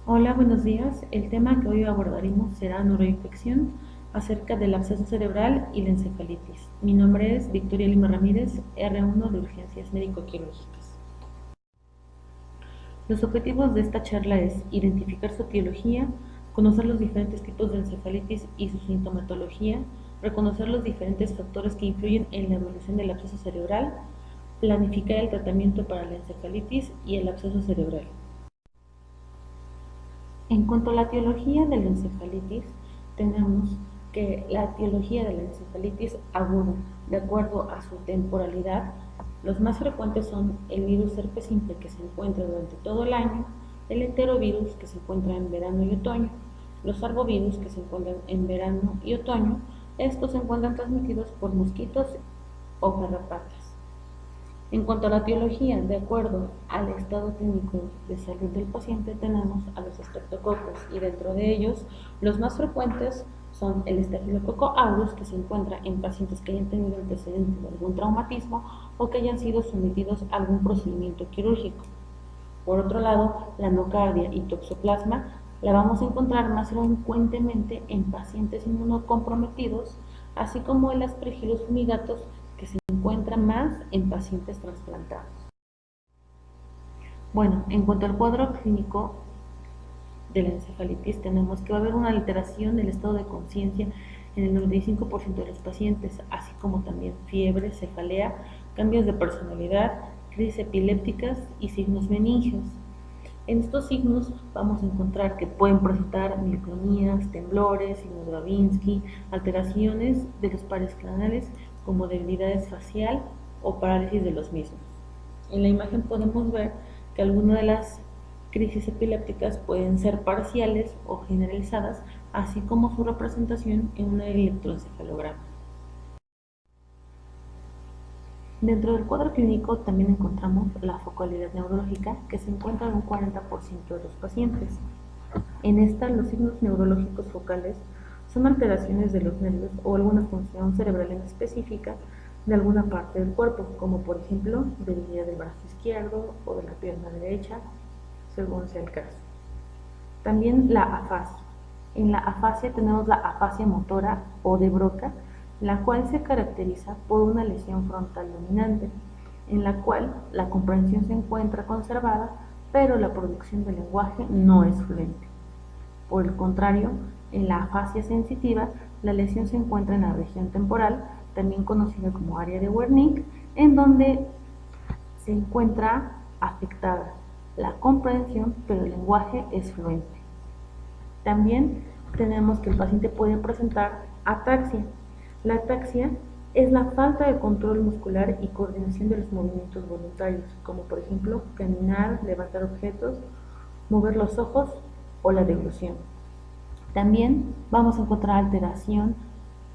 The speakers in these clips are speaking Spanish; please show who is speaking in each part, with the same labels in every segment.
Speaker 1: Hola, buenos días. El tema que hoy abordaremos será neuroinfección acerca del absceso cerebral y la encefalitis. Mi nombre es Victoria Lima Ramírez, R1 de Urgencias Médico-Quirúrgicas. Los objetivos de esta charla es identificar su etiología, conocer los diferentes tipos de encefalitis y su sintomatología, reconocer los diferentes factores que influyen en la evolución del absceso cerebral, planificar el tratamiento para la encefalitis y el absceso cerebral. En cuanto a la etiología de la encefalitis, tenemos que la etiología de la encefalitis aguda, de acuerdo a su temporalidad, los más frecuentes son el virus herpes simple que se encuentra durante todo el año, el enterovirus que se encuentra en verano y otoño, los arbovirus que se encuentran en verano y otoño. Estos se encuentran transmitidos por mosquitos o garrapatas. En cuanto a la etiología, de acuerdo al estado clínico de salud del paciente, tenemos a los estreptococos y dentro de ellos los más frecuentes son el estafilococo aureus, que se encuentra en pacientes que hayan tenido antecedentes de algún traumatismo o que hayan sido sometidos a algún procedimiento quirúrgico. Por otro lado, la nocardia y toxoplasma la vamos a encontrar más frecuentemente en pacientes inmunocomprometidos, así como el Aspergillus fumigatus, que se encuentra más en pacientes trasplantados. Bueno, en cuanto al cuadro clínico de la encefalitis, tenemos que va a haber una alteración del estado de conciencia en el 95% de los pacientes, así como también fiebre, cefalea, cambios de personalidad, crisis epilépticas y signos meningios. En estos signos vamos a encontrar que pueden presentar micronías, temblores, signos de Babinski, alteraciones de los pares craneales como debilidad facial o parálisis de los mismos. En la imagen podemos ver que algunas de las crisis epilépticas pueden ser parciales o generalizadas, así como su representación en un electroencefalograma. Dentro del cuadro clínico también encontramos la focalidad neurológica, que se encuentra en un 40% de los pacientes. En esta, los signos neurológicos focales son alteraciones de los nervios o alguna función cerebral en específica de alguna parte del cuerpo, como por ejemplo debilidad del brazo izquierdo o de la pierna derecha, según sea el caso. También la afasia. En la afasia tenemos la afasia motora o de Broca, la cual se caracteriza por una lesión frontal dominante, en la cual la comprensión se encuentra conservada, pero la producción del lenguaje no es fluente. Por el contrario, en la afasia sensitiva, la lesión se encuentra en la región temporal, también conocida como área de Wernicke, en donde se encuentra afectada la comprensión, pero el lenguaje es fluente. También tenemos que el paciente puede presentar ataxia. La ataxia es la falta de control muscular y coordinación de los movimientos voluntarios, como por ejemplo caminar, levantar objetos, mover los ojos o la deglución. También vamos a encontrar alteración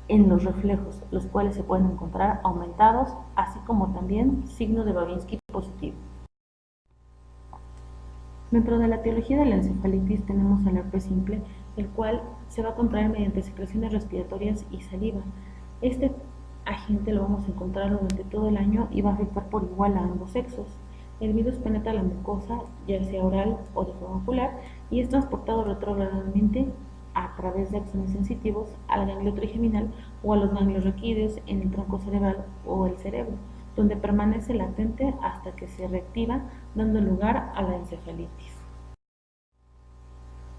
Speaker 1: en los reflejos, los cuales se pueden encontrar aumentados, así como también signo de Babinski positivo. Dentro de la etiología de la encefalitis tenemos el herpes simple, el cual se va a contraer mediante secreciones respiratorias y saliva. Este agente lo vamos a encontrar durante todo el año y va a afectar por igual a ambos sexos. El virus penetra la mucosa, ya sea oral o de forma ocular, y es transportado retrógradamente a través de axones sensitivos al ganglio trigeminal o a los ganglios raquídeos en el tronco cerebral o el cerebro, donde permanece latente hasta que se reactiva, dando lugar a la encefalitis.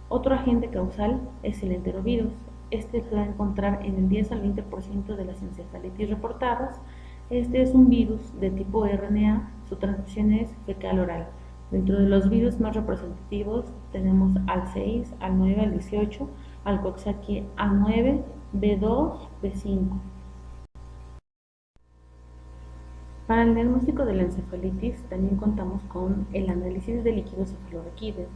Speaker 1: Otro agente causal es el enterovirus. Este se va a encontrar en el 10 al 20% de las encefalitis reportadas. Este es un virus de tipo RNA, su transmisión es fecal-oral. Dentro de los virus más representativos tenemos al 6, al 9, al 18, al Coxsackie A9, B2, B5. Para el diagnóstico de la encefalitis también contamos con el análisis de líquido cefalorraquídeo,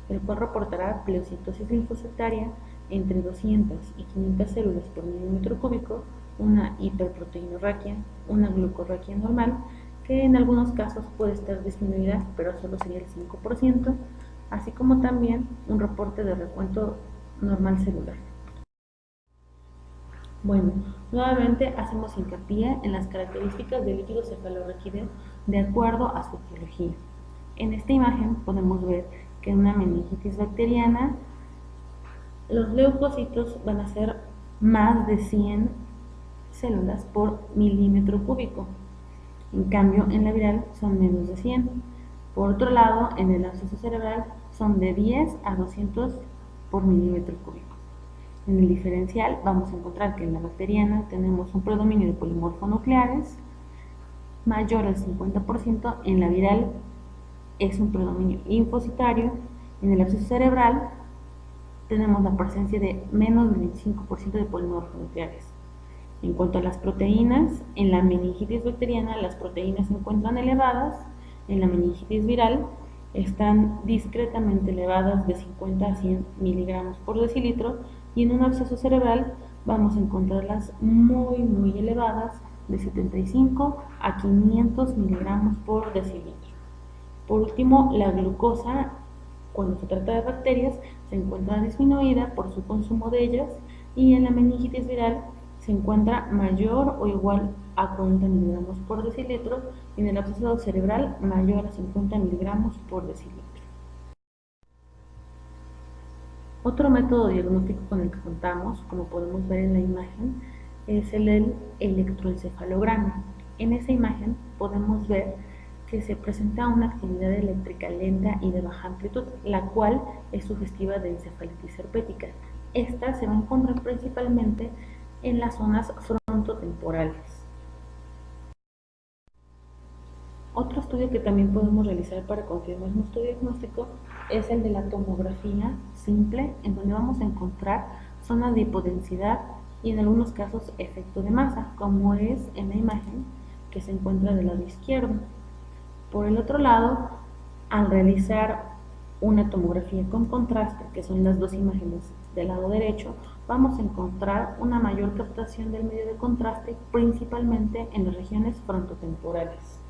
Speaker 1: el cual reportará pleocitosis linfocitaria entre 200 y 500 células por milímetro cúbico, una hiperproteinorraquia, una glucorraquia normal, que en algunos casos puede estar disminuida, pero solo sería el 5%, así como también un reporte de recuento normal celular. Bueno, nuevamente hacemos hincapié en las características del líquido cefalorraquídeo de acuerdo a su etiología. En esta imagen podemos ver que en una meningitis bacteriana los leucocitos van a ser más de 100 células por milímetro cúbico. En cambio, en la viral son menos de 100. Por otro lado, en el absceso cerebral son de 10 a 200 por milímetro cúbico. En el diferencial vamos a encontrar que en la bacteriana tenemos un predominio de polimorfonucleares mayor al 50%, en la viral es un predominio linfocitario, en el absceso cerebral tenemos la presencia de menos del 25% de polimorfonucleares. En cuanto a las proteínas, en la meningitis bacteriana las proteínas se encuentran elevadas, en la meningitis viral están discretamente elevadas de 50 a 100 miligramos por decilitro, y en un absceso cerebral vamos a encontrarlas muy elevadas de 75 a 500 miligramos por decilitro. Por último, la glucosa, cuando se trata de bacterias, se encuentra disminuida por su consumo de ellas, y en la meningitis viral se encuentra mayor o igual a 40 miligramos por decilitro, y en el absceso cerebral mayor a 50 miligramos por decilitro. Otro método diagnóstico con el que contamos, como podemos ver en la imagen, es el del electroencefalograma. En esa imagen podemos ver que se presenta una actividad eléctrica lenta y de baja amplitud, la cual es sugestiva de encefalitis herpética. Esta se va a encontrar principalmente en las zonas frontotemporales. Otro estudio que también podemos realizar para confirmar nuestro diagnóstico es el de la tomografía simple, en donde vamos a encontrar zonas de hipodensidad y en algunos casos efecto de masa, como es en la imagen que se encuentra del lado izquierdo. Por el otro lado, al realizar una tomografía con contraste, que son las dos imágenes del lado derecho, vamos a encontrar una mayor captación del medio de contraste, principalmente en las regiones frontotemporales.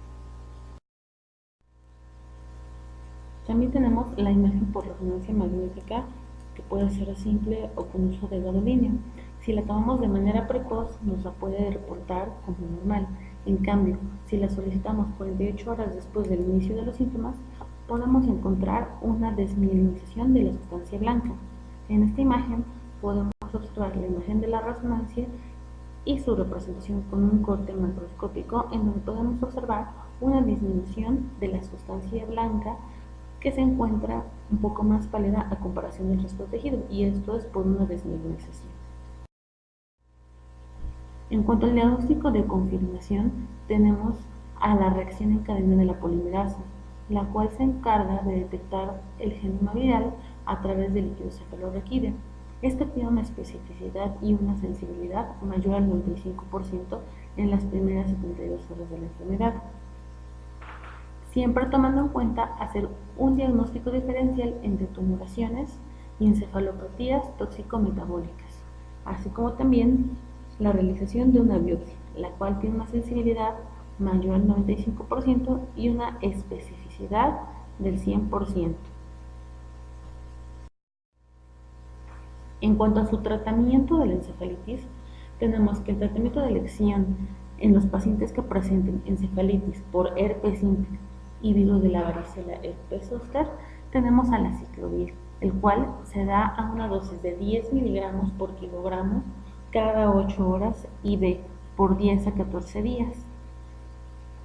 Speaker 1: También tenemos la imagen por resonancia magnética, que puede ser simple o con uso de gadolínio. Si la tomamos de manera precoz, nos la puede reportar como normal. En cambio, si la solicitamos 48 horas después del inicio de los síntomas, podemos encontrar una desmielinización de la sustancia blanca. En esta imagen podemos observar la imagen de la resonancia y su representación con un corte macroscópico, en donde podemos observar una disminución de la sustancia blanca que se encuentra un poco más pálida a comparación del resto del tejido, y esto es por una desmielinización. En cuanto al diagnóstico de confirmación, tenemos a la reacción en cadena de la polimerasa, la cual se encarga de detectar el genoma viral a través del líquido cefalorraquídeo. Este tiene una especificidad y una sensibilidad mayor al 95% en las primeras 72 horas de la enfermedad, siempre tomando en cuenta hacer un diagnóstico diferencial entre tumoraciones y encefalopatías tóxico-metabólicas, así como también la realización de una biopsia, la cual tiene una sensibilidad mayor al 95% y una especificidad del 100%. En cuanto a su tratamiento de la encefalitis, tenemos que el tratamiento de elección en los pacientes que presenten encefalitis por herpes simple y virus de la varicela herpes zóster, tenemos al aciclovir, el cual se da a una dosis de 10 miligramos por kilogramo cada 8 horas IV por 10 a 14 días.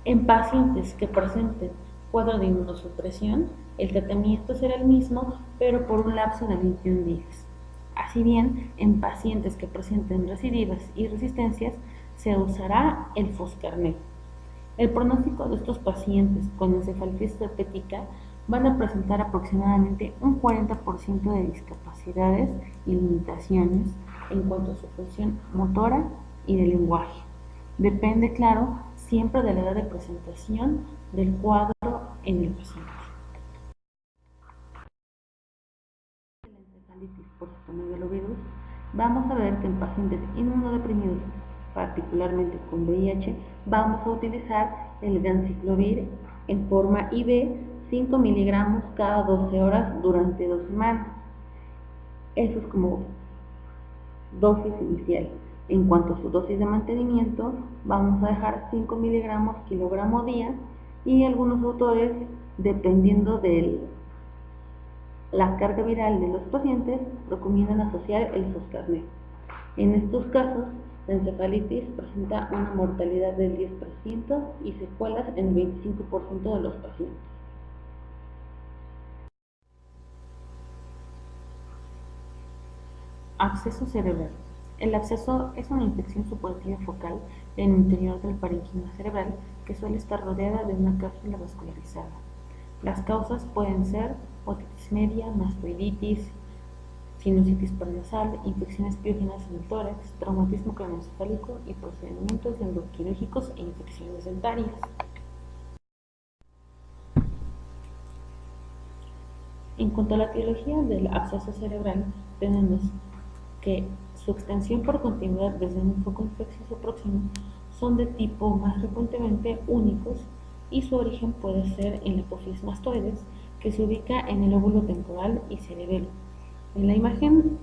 Speaker 1: En pacientes que presenten cuadro de inmunosupresión, el tratamiento será el mismo, pero por un lapso de 21 días. Así bien, en pacientes que presenten recidivas y resistencias, se usará el foscarnet. El pronóstico de estos pacientes con encefalitis herpética van a presentar aproximadamente un 40% de discapacidades y limitaciones en cuanto a su función motora y de lenguaje. Depende, claro, siempre de la edad de presentación del cuadro en el paciente. La encefalitis por citomegalovirus, vamos a ver que en pacientes inmunodeprimidos, particularmente con VIH, vamos a utilizar el ganciclovir en forma IV 5 miligramos cada 12 horas durante 2 semanas. Eso es como dosis inicial. En cuanto a su dosis de mantenimiento, vamos a dejar 5 miligramos kilogramo día, y algunos autores, dependiendo del la carga viral de los pacientes, recomiendan asociar el soscarnet. En estos casos, la encefalitis presenta una mortalidad del 10% y secuelas en el 25% de los pacientes. Absceso cerebral. El absceso es una infección supurativa focal en el interior del parénquima cerebral que suele estar rodeada de una cápsula vascularizada. Las causas pueden ser otitis media, mastoiditis, sinusitis paranasal, infecciones piógenas en el tórax, traumatismo craneoencefálico y procedimientos endoquirúrgicos e infecciones dentarias. En cuanto a la etiología del absceso cerebral, tenemos que su extensión por continuidad desde un foco infeccioso próximo son de tipo más frecuentemente únicos y su origen puede ser en la apófisis mastoides, que se ubica en el lóbulo temporal y cerebelo. En la imagen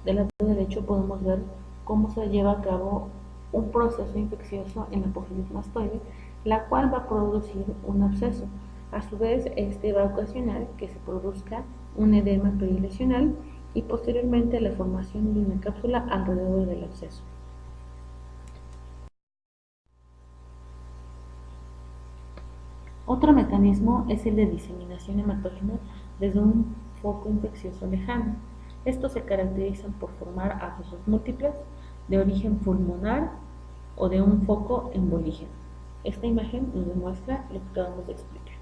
Speaker 1: del lado derecho podemos ver cómo se lleva a cabo un proceso infeccioso en la apófisis mastoide, la cual va a producir un absceso. A su vez, este va a ocasionar que se produzca un edema perilesional y posteriormente la formación de una cápsula alrededor del absceso. Otro mecanismo es el de diseminación hematógena desde un foco infeccioso lejano. Estos se caracterizan por formar abscesos múltiples de origen pulmonar o de un foco embolígeno. Esta imagen nos demuestra lo que acabamos de explicar.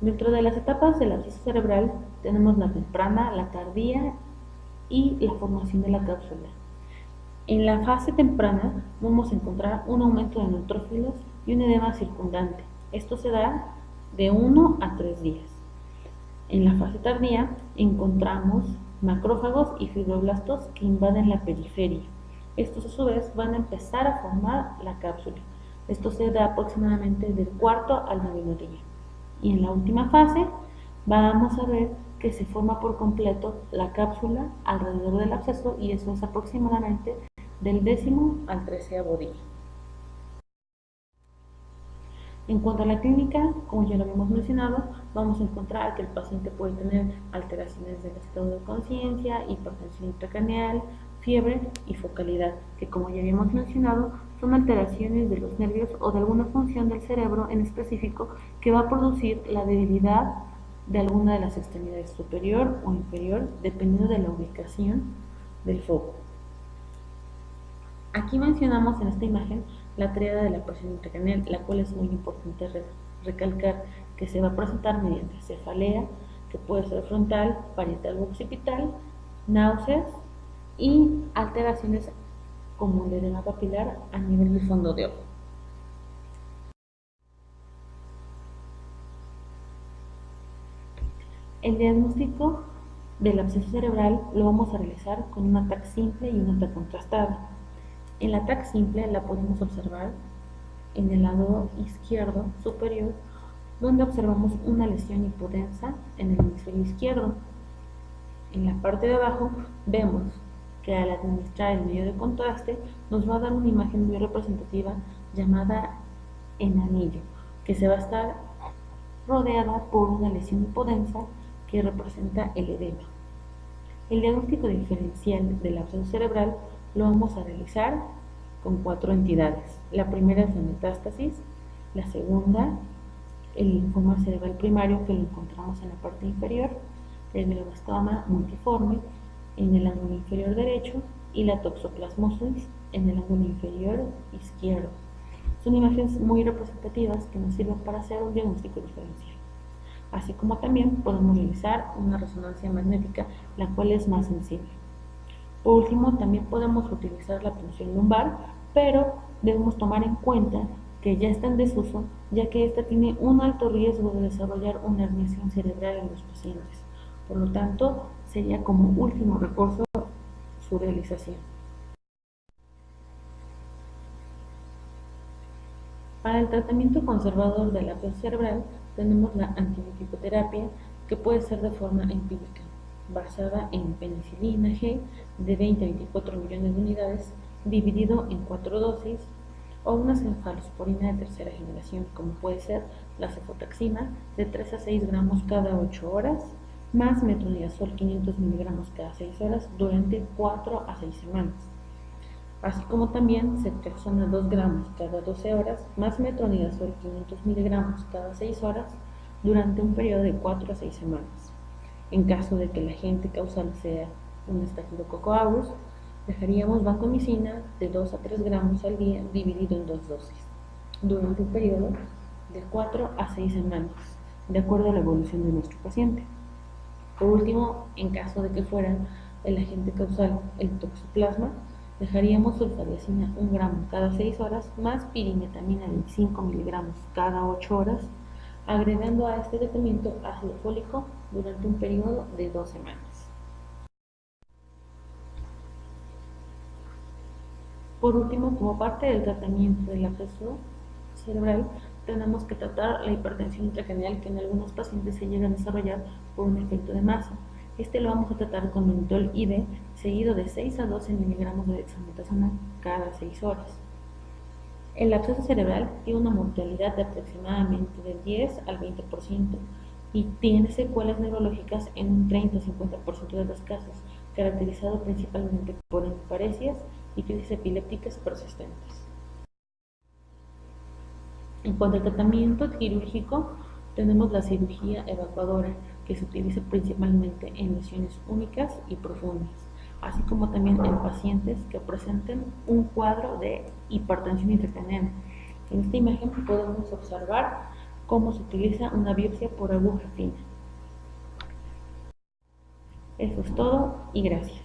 Speaker 1: Dentro de las etapas del absceso cerebral tenemos la temprana, la tardía y la formación de la cápsula. En la fase temprana vamos a encontrar un aumento de neutrófilos y un edema circundante. Esto se da de 1 a 3 días. En la fase tardía encontramos macrófagos y fibroblastos que invaden la periferia. Estos a su vez van a empezar a formar la cápsula. Esto se da aproximadamente del cuarto al noveno día. Y en la última fase vamos a ver que se forma por completo la cápsula alrededor del absceso y eso es aproximadamente del 10º al 13º día. En cuanto a la clínica, como ya lo habíamos mencionado, vamos a encontrar que el paciente puede tener alteraciones del estado de conciencia, hipertensión intracraneal, fiebre y focalidad, que como ya habíamos mencionado, son alteraciones de los nervios o de alguna función del cerebro en específico que va a producir la debilidad de alguna de las extremidades superior o inferior, dependiendo de la ubicación del foco. Aquí mencionamos en esta imagen la tríada de la presión intracraneal, la cual es muy importante recalcar que se va a presentar mediante cefalea, que puede ser frontal, parietal o occipital, náuseas y alteraciones como el edema papilar a nivel del fondo de ojo. El diagnóstico del absceso cerebral lo vamos a realizar con una TAC simple y una TAC contrastada. En la TAC simple la podemos observar en el lado izquierdo superior, donde observamos una lesión hipodensa en el hemisferio izquierdo. En la parte de abajo vemos que al administrar el medio de contraste nos va a dar una imagen muy representativa llamada en anillo, que se va a estar rodeada por una lesión hipodensa que representa el edema. El diagnóstico diferencial del absceso cerebral lo vamos a realizar con 4 entidades. La primera es la metástasis, la segunda, el linfoma cerebral primario que lo encontramos en la parte inferior, el glioblastoma multiforme en el ángulo inferior derecho y la toxoplasmosis en el ángulo inferior izquierdo. Son imágenes muy representativas que nos sirven para hacer un diagnóstico diferencial. Así como también podemos realizar una resonancia magnética, la cual es más sensible. Por último, también podemos utilizar la punción lumbar, pero debemos tomar en cuenta que ya está en desuso, ya que esta tiene un alto riesgo de desarrollar una herniación cerebral en los pacientes. Por lo tanto, sería como último recurso su realización. Para el tratamiento conservador del absceso cerebral tenemos la antimicroterapia, que puede ser de forma empírica, basada en penicilina G de 20 a 24 millones de unidades, dividido en 4 dosis, o una cefalosporina de tercera generación, como puede ser la cefotaxima, de 3 a 6 gramos cada 8 horas, más metronidazol 500 miligramos cada 6 horas durante 4 a 6 semanas. Así como también ceftriaxona 2 gramos cada 12 horas, más metronidazol 500 miligramos cada 6 horas durante un periodo de 4 a 6 semanas. En caso de que el agente causal sea un Staphylococcus aureus, dejaríamos vancomicina de 2 a 3 gramos al día dividido en 2 dosis, durante un periodo de 4 a 6 semanas, de acuerdo a la evolución de nuestro paciente. Por último, en caso de que fuera el agente causal el toxoplasma, dejaríamos sulfadiazina 1 gramo cada 6 horas más pirimetamina 25 miligramos cada 8 horas, agregando a este tratamiento ácido fólico durante un periodo de 2 semanas. Por último, como parte del tratamiento del absceso cerebral, tenemos que tratar la hipertensión intracraneal que en algunos pacientes se llega a desarrollar por un efecto de masa. Este lo vamos a tratar con mannitol IV seguido de 6 a 12 miligramos de dexametasona cada 6 horas. El absceso cerebral tiene una mortalidad de aproximadamente del 10 al 20% y tiene secuelas neurológicas en un 30-50% de los casos, caracterizado principalmente por enuparesias y crisis epilépticas persistentes. En cuanto al tratamiento quirúrgico, tenemos la cirugía evacuadora, que se utiliza principalmente en lesiones únicas y profundas, así como también en pacientes que presenten un cuadro de hipertensión intracraneal. En esta imagen podemos observar cómo se utiliza una biopsia por aguja fina. Eso es todo y gracias.